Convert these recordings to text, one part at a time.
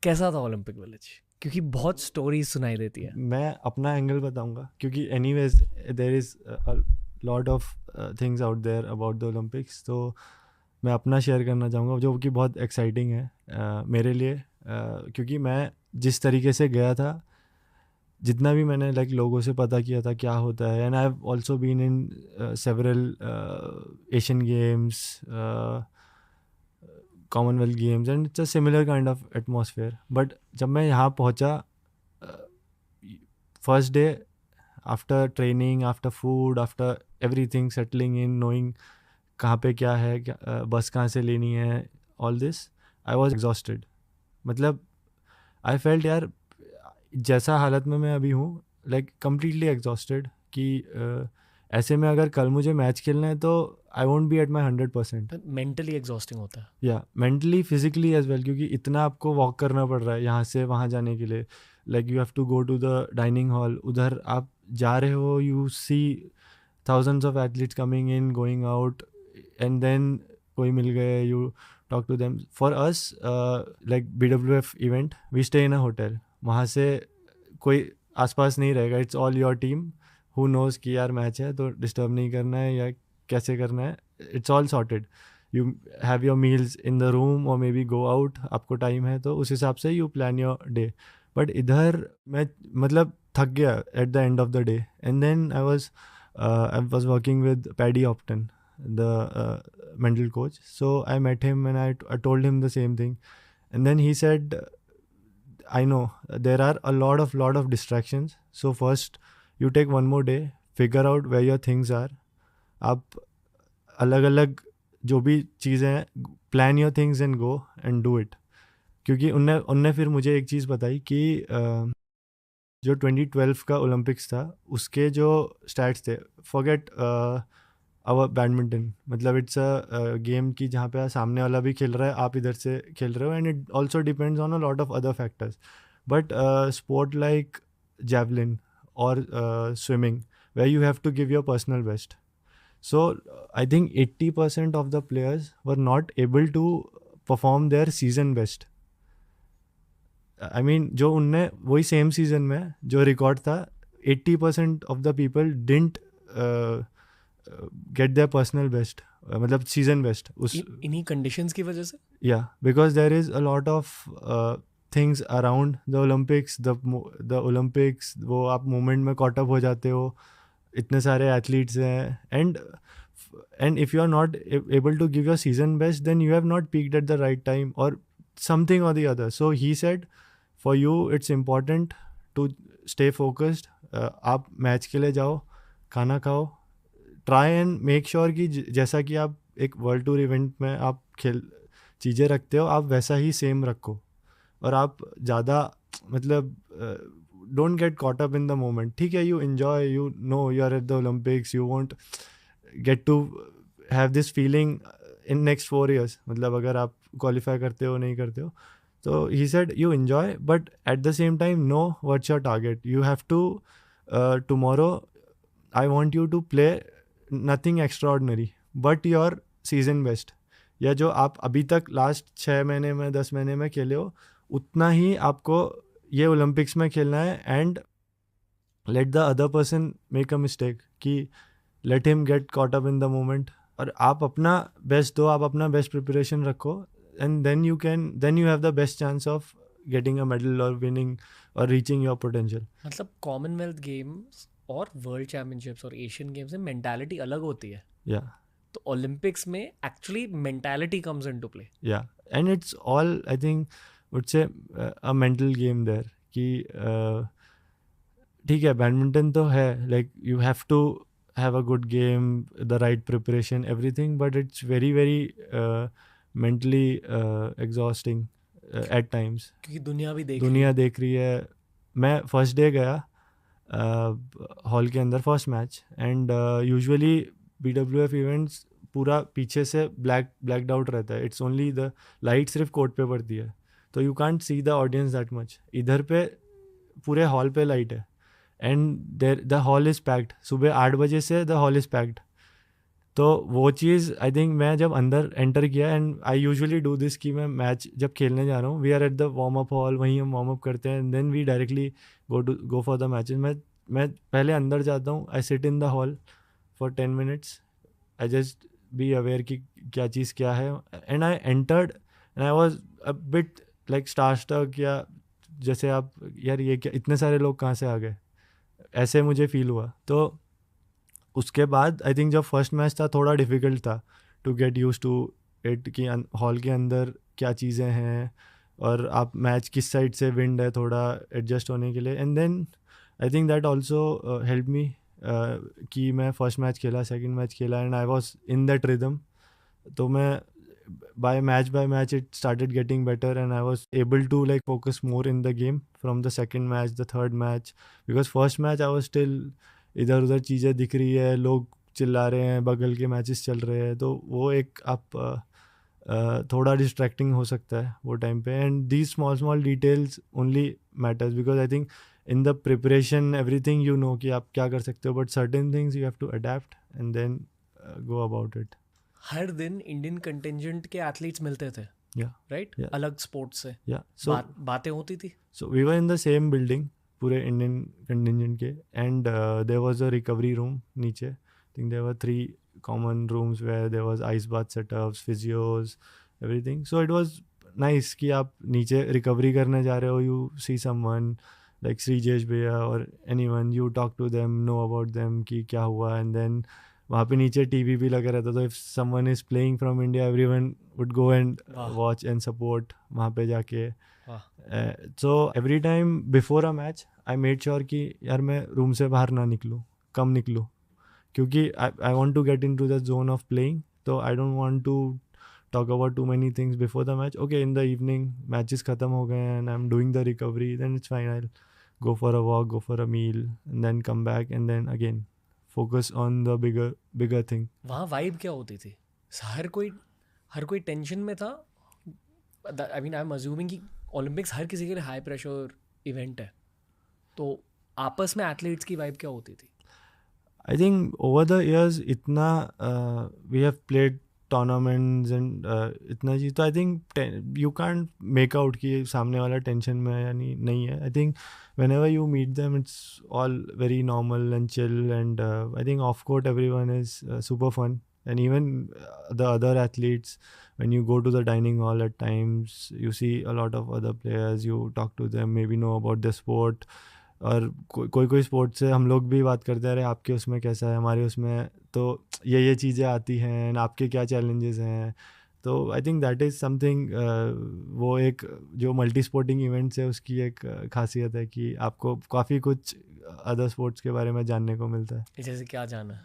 कैसा था Olympic village? क्योंकि बहुत स्टोरीज सुनाई देती है। मैं अपना एंगल बताऊंगा क्योंकि anyways there is a lot of things out there about the Olympics, तो मैं अपना शेयर करना चाहूँगा जो कि बहुत एक्साइटिंग है मेरे लिए, क्योंकि मैं जिस तरीके से गया था, जितना भी मैंने लाइक लोगों से पता किया था क्या होता है, and I have also been in several Asian Games, Commonwealth Games, and it's a similar kind of atmosphere. But जब मैं यहाँ पहुँचा, first day, after training, after food, after everything settling in, knowing कहाँ पे क्या है, बस कहाँ से लेनी है, all this, I was exhausted. मतलब आई फेल्ट यार, जैसा हालत में मैं अभी हूँ, लाइक कम्प्लीटली एग्जॉस्टेड कि ऐसे में अगर कल मुझे मैच खेलना है तो I won't be at my 100%. Mentally exhausting होता है। या मेंटली, फिजिकली एज वेल, क्योंकि इतना आपको वॉक करना पड़ रहा है यहाँ से वहाँ जाने के लिए. Like you have to go to the dining hall, उधर आप जा रहे हो, you see thousands of athletes coming in, going out, and then कोई मिल गए, you talk to them. For us, like BWF event, we stay in a hotel. वहाँ से कोई आसपास नहीं रहेगा. It's all your team who knows कि यार मैच है तो डिस्टर्ब नहीं करना है या कैसे करना है. It's all sorted. You have your meals in the room or maybe go out. आपको टाइम है तो उस हिसाब से you plan your day. But इधर मैं मतलब थक गया at the end of the day. And then I was working with Paddy Upton, the mental coach. So I met him and I told him the same thing. And then he said, I know there are a lot of distractions. So first you take one more day, figure out where your things are. आप अलग अलग जो भी चीज़ें हैं, plan your things and go and do it. क्योंकि उनने उनने फिर मुझे एक चीज़ बताई कि जो 2012 का ओलंपिक्स था उसके जो स्टैट्स थे, फॉरगेट अवर बैडमिंटन, मतलब इट्स अ गेम की जहाँ पे सामने वाला भी खेल रहा है, आप इधर से खेल रहे हो, and it also depends on a lot of other factors. But sport like javelin or swimming, where you have to give your personal best. So I think 80% of the players were not able to perform their season best. I mean जो उनने वही same season में जो record था, 80% of the people didn't get their personal best, मतलब season best उस इन्हीं conditions की वजह से। या because there is a lot of things around the Olympics, the Olympics, वो आप मोमेंट में कॉट अप हो जाते हो, इतने सारे एथलीट्स हैं, and if you are not able to give your season best then you have not peaked at the right time और समथिंग और the other. So he said for you it's important to stay focused. आप match के लिए जाओ, खाना खाओ, try and make sure कि जैसा कि आप एक वर्ल्ड टूर इवेंट में आप चीज़ें रखते हो, आप वैसा ही सेम रखो. और आप ज़्यादा मतलब don't get caught up in the moment. ठीक है, you enjoy, you know you are at the Olympics, you won't get to have this feeling in next 4 years, मतलब अगर आप क्वालिफाई करते हो नहीं करते हो. So he said, you enjoy, but at the same time, know what's your target. You have to, tomorrow, I want you to play nothing extraordinary, but your season best. या जो आप अभी तक लास्ट 6 महीने में 10 महीने में खेले हो, उतना ही आपको ये ओलंपिक्स में खेलना है. And let the other person make a mistake कि let him get caught up in the moment, और आप अपना बेस्ट दो, आप अपना बेस्ट प्रिपरेशन रखो, and then you have the best chance of getting a medal or winning or reaching your potential. मतलब Commonwealth games और वर्ल्ड चैम्पियनशिप्स और एशियन गेम्स में मेंटालिटी अलग होती है। Yeah, तो ओलंपिक्स में actually mentality comes into play. yeah, and it's all, I think, would say a mental game there कि ठीक है बैडमिंटन तो है, like you have to have a good game, the right preparation, everything, but it's very very mentally exhausting at times. क्योंकि दुनिया भी देख दुनिया देख रही है. मैं फर्स्ट डे गया हॉल के अंदर, first match, and usually BWF events पूरा पीछे से ब्लैकड आउट रहता है. इट्स ओनली द लाइट सिर्फ कोर्ट पे पड़ती है, तो you can't see the audience that much. इधर पे पूरे हॉल पे लाइट है, and there the hall is packed. सुबह 8 बजे से द हॉल इज़ पैक्ड. तो वो चीज़ आई थिंक मैं जब अंदर एंटर किया, and I usually do this कि मैं मैच जब खेलने जा रहा हूँ, we are at the warm up hall, वहीं हम वार्म अप करते हैं, and then we directly go for the matches. मैं पहले अंदर जाता हूँ, I sit in the hall for 10 minutes, I just be aware कि क्या चीज़ क्या है, and I entered and I was a bit like star stuck, या जैसे आप यार ये क्या, इतने सारे लोग कहाँ से आ गए, ऐसे मुझे फील हुआ. तो उसके बाद आई थिंक जब फर्स्ट मैच था थोड़ा डिफ़िकल्ट था to get used to it कि हॉल के अंदर क्या चीज़ें हैं और आप मैच किस साइड से विंड है, थोड़ा एडजस्ट होने के लिए. And then I think that also help me कि मैं फर्स्ट मैच खेला, सेकंड मैच खेला, and I was in that rhythm. तो मैं by match it started getting better, and I was able to like focus more in the game from the second match, the third match. Because first match I was still इधर उधर चीज़ें दिख रही है, लोग चिल्ला रहे हैं, बगल के मैचेस चल रहे हैं, तो वो एक आप थोड़ा डिस्ट्रैक्टिंग हो सकता है वो टाइम पे. And these small small details only matters, because I think in the preparation everything you know कि आप क्या कर सकते हो, but certain things you have to adapt and then go about it. हर दिन इंडियन कंटिजेंट के एथलीट्स मिलते थे, Yeah, राइट? yeah, अलग स्पोर्ट्स से yeah. So बातें होती थी. we were in the same building, पूरे इंडियन कंटिजेंट के, and there was a recovery room नीचे. I think there were 3 common rooms where there was ice bath setups, physios, everything. So it was nice कि आप नीचे recovery करने जा रहे हो, you see someone like Sreejesh भैया or anyone, you talk to them, know about them कि क्या हुआ, and then वहाँ पे नीचे टीवी भी लगा रहता, तो if someone is playing from India, everyone would go and वाह watch and support वहाँ पे जाके. वाह. So every time before a match I made sure कि यार मैं रूम से बाहर ना निकलूँ, कम निकलूँ, क्योंकि I want to get into the zone of playing. तो I don't want to talk about too many things before the match. Okay, in the evening matches ख़त्म हो गए and I'm doing the recovery, then it's fine, I'll go for a walk, go for a meal, and then come back and then again focus on the bigger thing. वहाँ vibe क्या होती थी? हर कोई tension में था. I mean I am assuming कि Olympics हर किसी के लिए हाई प्रेशर इवेंट है, तो आपस में एथलीट्स की वाइब क्या होती थी? I think over the years इतना we have played tournaments and इतना चीज़, तो I think you can't make out कि सामने वाला टेंशन में है या नहीं है. I think whenever you meet them it's all very normal and chill, and I think off court everyone is super fun, and even the other athletes, when you go to the dining hall at times you see a lot of other players, you talk to them, maybe know about the sport. और कोई sports से हम लोग भी बात करते हैं, अरे आपके उसमें कैसा है, हमारे उसमें तो ये चीज़ें आती हैं, आपके क्या चैलेंजेस हैं. तो I think that is something, वो एक जो मल्टी स्पोर्टिंग इवेंट्स है उसकी एक खासियत है कि आपको काफ़ी कुछ अदर स्पोर्ट्स के बारे में जानने को मिलता है. जैसे क्या जाना?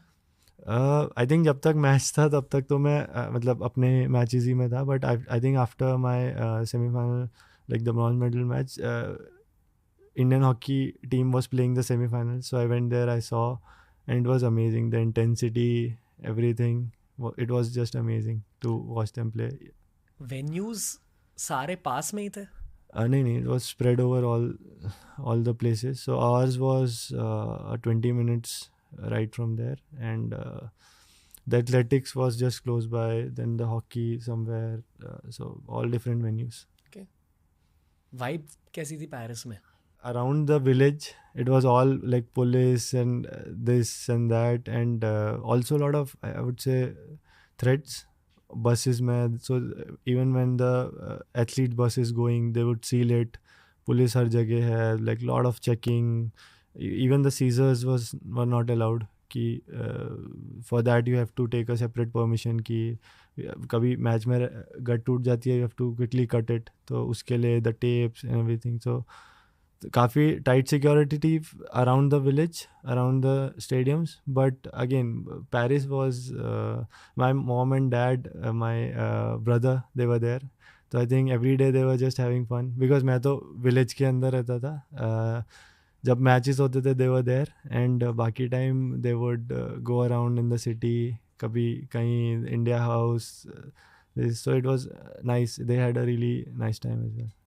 आई थिंक जब तक मैच था तब तक तो मैं मतलब अपने मैचेस ही में था, but I think after my semifinal, like the bronze medal match, Indian hockey team was playing the semi-finals, so I went there, I saw, and it was amazing. The intensity, everything, it was just amazing to watch them play. Venues सारे पास में ही थे? नहीं, it was spread over all the places. So ours was 20 minutes right from there, and the athletics was just close by. Then the hockey somewhere, so all different venues. Okay. Vibe कैसी थी Paris में? Around the village it was all like police and this and that, and also a lot of, I would say, threats buses mein. So even when the athlete bus is going, they would seal it. Police har jagah hai, like lot of checking. Even the Caesars were not allowed कि for that you have to take a separate permission कि कभी match में गट टूट जाती है, you have to quickly cut it, तो उसके लिए the tapes and everything. So काफ़ी टाइट सिक्योरिटी थी around the village, around the stadiums. But again Paris was, my mom and dad, my brother, they were there. तो I think every day they were just having fun, because मैं तो village के अंदर रहता था. जब matches होते थे दे वर देयर, एंड बाकी time they would go around in the city, कभी कहीं India House. So it was nice, they had a really nice time as well.